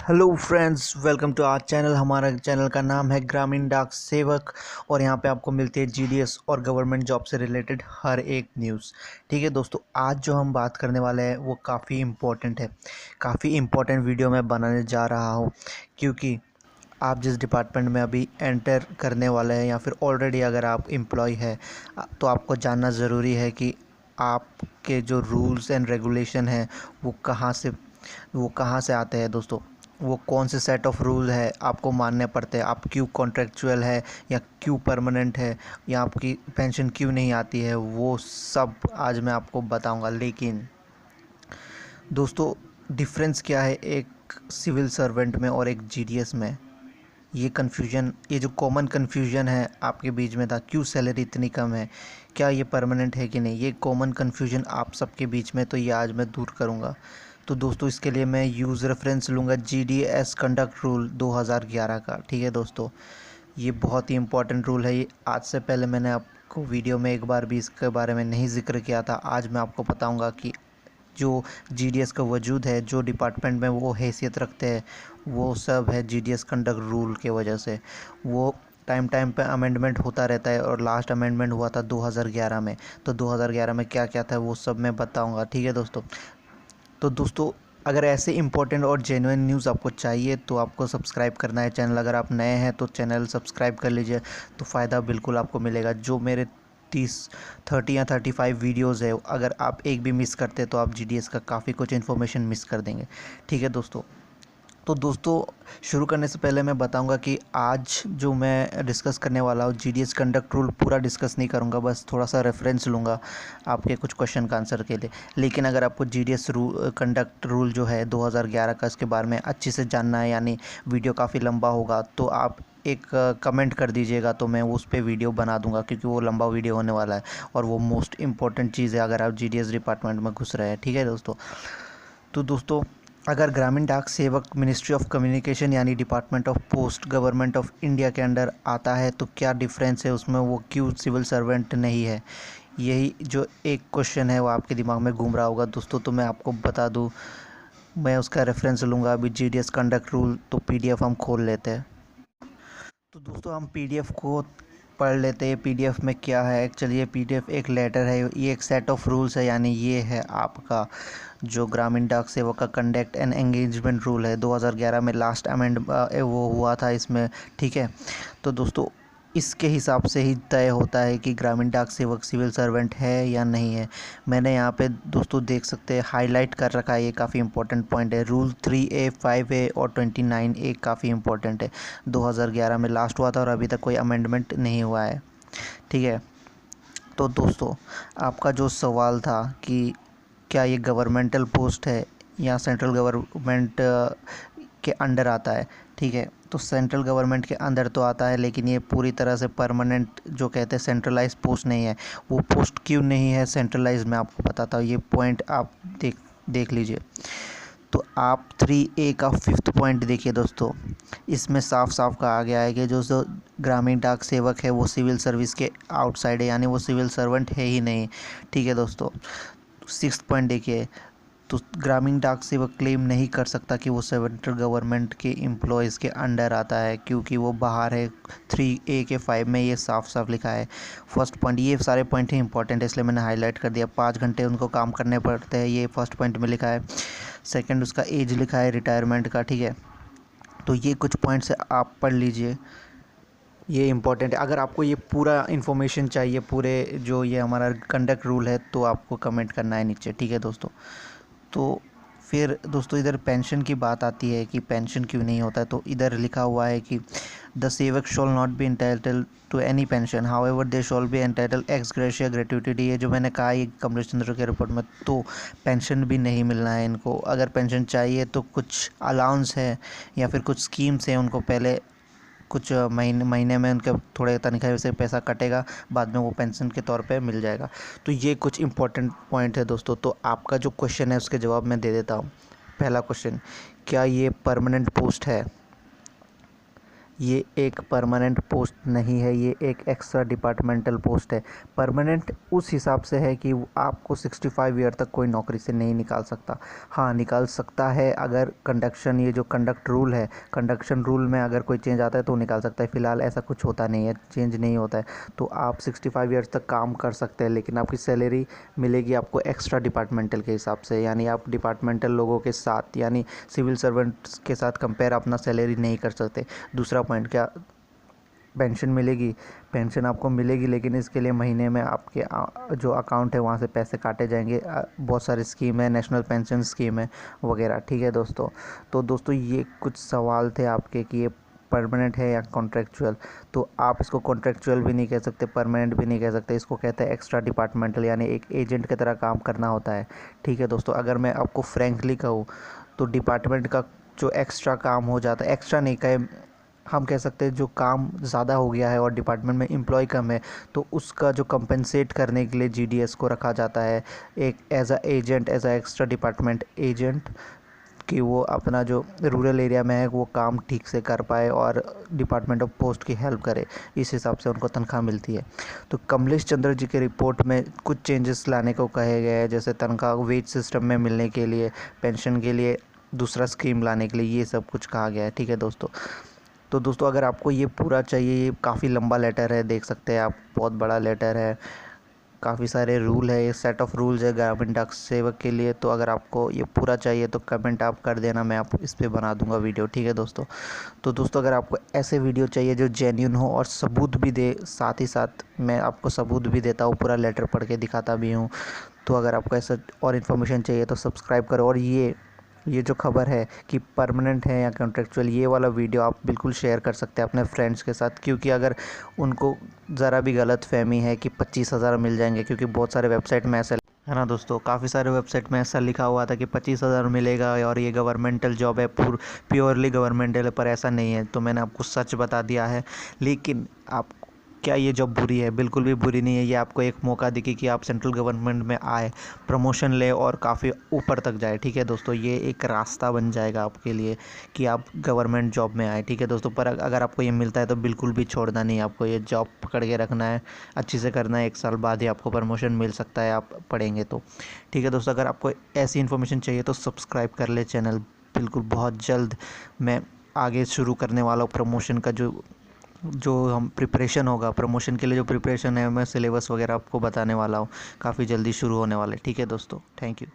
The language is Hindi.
Hello friends, welcome to our channel. हमारा चैनल का नाम है ग्रामीण डाक सेवक और यहाँ पे आपको मिलती है जीडीएस और गवर्नमेंट जॉब से रिलेटेड हर एक न्यूज़। ठीक है दोस्तों, आज जो हम बात करने वाले हैं वो काफ़ी इम्पोर्टेंट है। काफ़ी इम्पोर्टेंट वीडियो मैं बनाने जा रहा हूँ क्योंकि आप जिस डिपार्टमेंट में अभी एंटर करने वाले हैं या फिर ऑलरेडी अगर आप एम्प्लॉय है तो आपको जानना ज़रूरी है कि आपके जो रूल्स एंड रेगुलेशन हैं वो कहाँ से आते हैं दोस्तों। वो कौन से सेट ऑफ रूल है आपको मानने पड़ते हैं। आप क्यों कॉन्ट्रेक्चुअल है या क्यों परमानेंट है या आपकी पेंशन क्यों नहीं आती है, वो सब आज मैं आपको बताऊंगा। लेकिन दोस्तों, डिफरेंस क्या है एक सिविल सर्वेंट में और एक जीडीएस में? ये जो कॉमन कन्फ्यूजन है आपके बीच में था, क्यों सैलरी इतनी कम है, क्या ये परमानेंट है कि नहीं, ये कॉमन कन्फ्यूजन आप सबके बीच में, तो ये आज मैं दूर करूँगा। तो दोस्तों, इसके लिए मैं यूज़ रेफरेंस लूँगा जीडीएस कंडक्ट रूल 2011 का। ठीक है दोस्तों, ये बहुत ही इंपॉर्टेंट रूल है। ये आज से पहले मैंने आपको वीडियो में एक बार भी इसके बारे में नहीं जिक्र किया था। आज मैं आपको बताऊंगा कि जो जीडीएस का वजूद है, जो डिपार्टमेंट में वो हैसियत रखते हैं, वो सब है जीडीएस कंडक्ट रूल के वजह से। वो टाइम टाइम पे अमेंडमेंट होता रहता है और लास्ट अमेंडमेंट हुआ था 2011 में। तो 2011 में क्या क्या था वो सब मैं बताऊंगा। ठीक है दोस्तों। तो दोस्तों, अगर ऐसे इंपॉर्टेंट और जेन्युइन न्यूज़ आपको चाहिए तो आपको सब्सक्राइब करना है चैनल। अगर आप नए हैं तो चैनल सब्सक्राइब कर लीजिए, तो फ़ायदा बिल्कुल आपको मिलेगा। जो मेरे 30 या 35 वीडियोज़ है, अगर आप एक भी मिस करते तो आप जीडीएस का काफ़ी कुछ इन्फॉर्मेशन मिस कर देंगे। ठीक है दोस्तों। तो दोस्तों, शुरू करने से पहले मैं बताऊंगा कि आज जो मैं डिस्कस करने वाला हूँ जीडीएस कंडक्ट रूल पूरा डिस्कस नहीं करूंगा, बस थोड़ा सा रेफरेंस लूँगा आपके कुछ क्वेश्चन का आंसर के लिए। लेकिन अगर आपको जीडीएस कंडक्ट रूल जो है 2011 का, इसके बारे में अच्छे से जानना है, यानी वीडियो काफ़ी लंबा होगा, तो आप एक कमेंट कर दीजिएगा तो मैं उस पर वीडियो बना दूंगा, क्योंकि वो लंबा वीडियो होने वाला है और वो मोस्ट इंपॉर्टेंट चीज़ है अगर आप जीडीएस डिपार्टमेंट में घुस रहे हैं। ठीक है दोस्तों। तो दोस्तों, अगर ग्रामीण डाक सेवक मिनिस्ट्री ऑफ कम्युनिकेशन यानी department of post government of India के अंडर आता है तो क्या डिफरेंस है उसमें, वो क्यों सिविल सर्वेंट नहीं है? यही जो एक क्वेश्चन है वो आपके दिमाग में घूम रहा होगा दोस्तों। तो मैं आपको बता दूं, मैं उसका रेफरेंस लूँगा अभी जीडीएस कंडक्ट रूल। तो पीडीएफ हम खोल लेते हैं। तो दोस्तों, हम पीडीएफ को पढ़ लेते हैं। पीडीएफ में क्या है एक्चुअली, ये पीडीएफ एक लेटर है, ये एक सेट ऑफ रूल्स है, यानी ये है आपका जो ग्रामीण डाक सेवक का कंडक्ट एंड एंगेजमेंट रूल है। 2011 में लास्ट अमेंड वो हुआ था इसमें। ठीक है। तो दोस्तों, इसके हिसाब से ही तय होता है कि ग्रामीण डाक सेवक सिविल सर्वेंट है या नहीं है। मैंने यहाँ पे दोस्तों देख सकते हैं हाईलाइट कर रखा है, ये काफ़ी इंपॉर्टेंट पॉइंट है। रूल 3A, 5A और 29A काफ़ी इंपॉर्टेंट है। 2011 में लास्ट हुआ था और अभी तक कोई अमेंडमेंट नहीं हुआ है। ठीक है। तो दोस्तों, आपका जो सवाल था कि क्या ये गवर्नमेंटल पोस्ट है या सेंट्रल गवर्नमेंट के अंडर आता है। ठीक है। तो सेंट्रल गवर्नमेंट के अंदर तो आता है, लेकिन ये पूरी तरह से परमानेंट जो कहते हैं सेंट्रलाइज पोस्ट नहीं है। वो पोस्ट क्यों नहीं है सेंट्रलाइज, मैं आपको बताता हूँ। ये पॉइंट आप देख लीजिए। तो आप 3A का 5th पॉइंट देखिए दोस्तों। इसमें साफ साफ कहा गया है कि जो ग्रामीण डाक सेवक है वो सिविल सर्विस के आउटसाइड है, यानी वो सिविल सर्वेंट है ही नहीं। ठीक है दोस्तों। 6th पॉइंट देखिए। तो ग्रामीण डाक सेवक क्लेम नहीं कर सकता कि वो सेंट्रल गवर्नमेंट के एम्प्लॉयज़ के अंडर आता है, क्योंकि वो बाहर है। 3A के 5 में ये साफ साफ लिखा है। फर्स्ट पॉइंट, ये सारे पॉइंट ही इंपॉर्टेंट है इसलिए मैंने हाईलाइट कर दिया। 5 घंटे उनको काम करने पड़ते हैं, ये फर्स्ट पॉइंट में लिखा है। सेकंड, उसका एज लिखा है रिटायरमेंट का। ठीक है। तो ये कुछ पॉइंट्स आप पढ़ लीजिए, ये इंपॉर्टेंट है। अगर आपको ये पूरा इन्फॉर्मेशन चाहिए, पूरे जो ये हमारा कंडक्ट रूल है, तो आपको कमेंट करना है नीचे। ठीक है दोस्तों। तो फिर दोस्तों, इधर पेंशन की बात आती है कि पेंशन क्यों नहीं होता है। तो इधर लिखा हुआ है कि द सेवक shall not be entitled to any pension, however they shall be entitled ex gratia gratuity. ये जो मैंने कहा, ये कमलेश चंद्र के रिपोर्ट में, तो पेंशन भी नहीं मिलना है इनको। अगर पेंशन चाहिए तो कुछ अलाउंस है या फिर कुछ स्कीम्स हैं, उनको पहले कुछ महीने में उनके थोड़े तनख्वाह से पैसा कटेगा, बाद में वो पेंशन के तौर पे मिल जाएगा। तो ये कुछ इंपॉर्टेंट पॉइंट है दोस्तों। तो आपका जो क्वेश्चन है उसके जवाब मैं दे देता हूँ। पहला क्वेश्चन, क्या ये परमानेंट पोस्ट है? ये एक परमानेंट पोस्ट नहीं है, ये एक एक्स्ट्रा डिपार्टमेंटल पोस्ट है। परमानेंट उस हिसाब से है कि आपको 65 ईयर तक कोई नौकरी से नहीं निकाल सकता। हाँ, निकाल सकता है अगर कंडक्शन, ये जो कंडक्ट रूल है, कंडक्शन रूल में अगर कोई चेंज आता है तो निकाल सकता है। फ़िलहाल ऐसा कुछ होता नहीं है, चेंज नहीं होता है, तो आप 65 ईयर्स तक काम कर सकते हैं, लेकिन आपकी सैलरी मिलेगी आपको एक्स्ट्रा डिपार्टमेंटल के हिसाब से। यानी आप डिपार्टमेंटल लोगों के साथ, यानी सिविल सर्वेंट्स के साथ कंपेयर अपना सैलरी नहीं कर सकते। दूसरा पॉइंट, क्या पेंशन मिलेगी? पेंशन आपको मिलेगी, लेकिन इसके लिए महीने में आपके जो अकाउंट है वहाँ से पैसे काटे जाएंगे। बहुत सारी स्कीम है, नेशनल पेंशन स्कीम है वगैरह। ठीक है दोस्तों, तो दोस्तों ये कुछ सवाल थे आपके कि ये परमानेंट है या कॉन्ट्रेक्चुअल। तो आप इसको कॉन्ट्रेक्चुअल भी नहीं कह सकते, परमानेंट भी नहीं कह सकते, इसको कहते हैं एक्स्ट्रा डिपार्टमेंटल, यानी एक एजेंट की तरह काम करना होता है। ठीक है दोस्तों, अगर मैं आपको फ्रैंकली कहूँ तो डिपार्टमेंट का जो एक्स्ट्रा काम हो जाता है, एक्स्ट्रा नहीं कहे, हम कह सकते हैं जो काम ज़्यादा हो गया है और डिपार्टमेंट में एम्प्लॉय कम है, तो उसका जो कंपनसेट करने के लिए जीडीएस को रखा जाता है एक as a agent, as a extra department agent, कि वो अपना जो रूरल एरिया में है वो काम ठीक से कर पाए और डिपार्टमेंट ऑफ पोस्ट की हेल्प करे। इस हिसाब से उनको तनख्वाह मिलती है। तो कमलेश चंद्र जी के रिपोर्ट में कुछ चेंजेस लाने को कहे गए हैं, जैसे तनख्वाह वेज सिस्टम में मिलने के लिए, पेंशन के लिए दूसरा स्कीम लाने के लिए, ये सब कुछ कहा गया है। ठीक है दोस्तों, तो दोस्तों अगर आपको ये पूरा चाहिए, ये काफ़ी लंबा लेटर है, देख सकते हैं आप, बहुत बड़ा लेटर है, काफ़ी सारे रूल है, ये सेट ऑफ रूल्स है ग्रामीण डाक सेवक के लिए। तो अगर आपको ये पूरा चाहिए तो कमेंट आप कर देना, मैं आप इस पे बना दूंगा वीडियो। ठीक है दोस्तों, तो दोस्तों अगर आपको ऐसे वीडियो चाहिए जो जेन्युइन हो और सबूत भी दे, साथ ही साथ मैं आपको सबूत भी देता हूँ, पूरा लेटर पढ़ के दिखाता भी हूँ। तो अगर आपको ऐसा और इन्फॉर्मेशन चाहिए तो सब्सक्राइब करो। और ये जो खबर है कि परमानेंट है या कॉन्ट्रेक्चुअल, ये वाला वीडियो आप बिल्कुल शेयर कर सकते हैं अपने फ्रेंड्स के साथ, क्योंकि अगर उनको ज़रा भी गलत फहमी है कि 25,000 मिल जाएंगे, क्योंकि बहुत सारे वेबसाइट में ऐसा है ना दोस्तों, काफ़ी सारे वेबसाइट में ऐसा लिखा हुआ था कि 25,000 मिलेगा और ये गवर्नमेंटल जॉब है, प्योरली गवर्नमेंटल है, पर ऐसा नहीं है। तो मैंने आपको सच बता दिया है। लेकिन आप, क्या ये जॉब बुरी है? बिल्कुल भी बुरी नहीं है। ये आपको एक मौका देगी कि आप सेंट्रल गवर्नमेंट में आए, प्रमोशन ले और काफ़ी ऊपर तक जाए। ठीक है दोस्तों, ये एक रास्ता बन जाएगा आपके लिए कि आप गवर्नमेंट जॉब में आए। ठीक है दोस्तों, पर अगर आपको ये मिलता है तो बिल्कुल भी छोड़ना नहीं, आपको ये जॉब पकड़ के रखना है, अच्छी से करना है। 1 साल बाद ही आपको प्रमोशन मिल सकता है, आप पढ़ेंगे तो। ठीक है दोस्तों, अगर आपको ऐसी इन्फॉर्मेशन चाहिए तो सब्सक्राइब कर ले चैनल। बिल्कुल बहुत जल्द मैं आगे शुरू करने वाला हूँ प्रमोशन का, जो हम प्रिपरेशन होगा प्रमोशन के लिए, जो प्रिपरेशन है, मैं सिलेबस वगैरह आपको बताने वाला हूँ, काफ़ी जल्दी शुरू होने वाले। ठीक है दोस्तों, थैंक यू।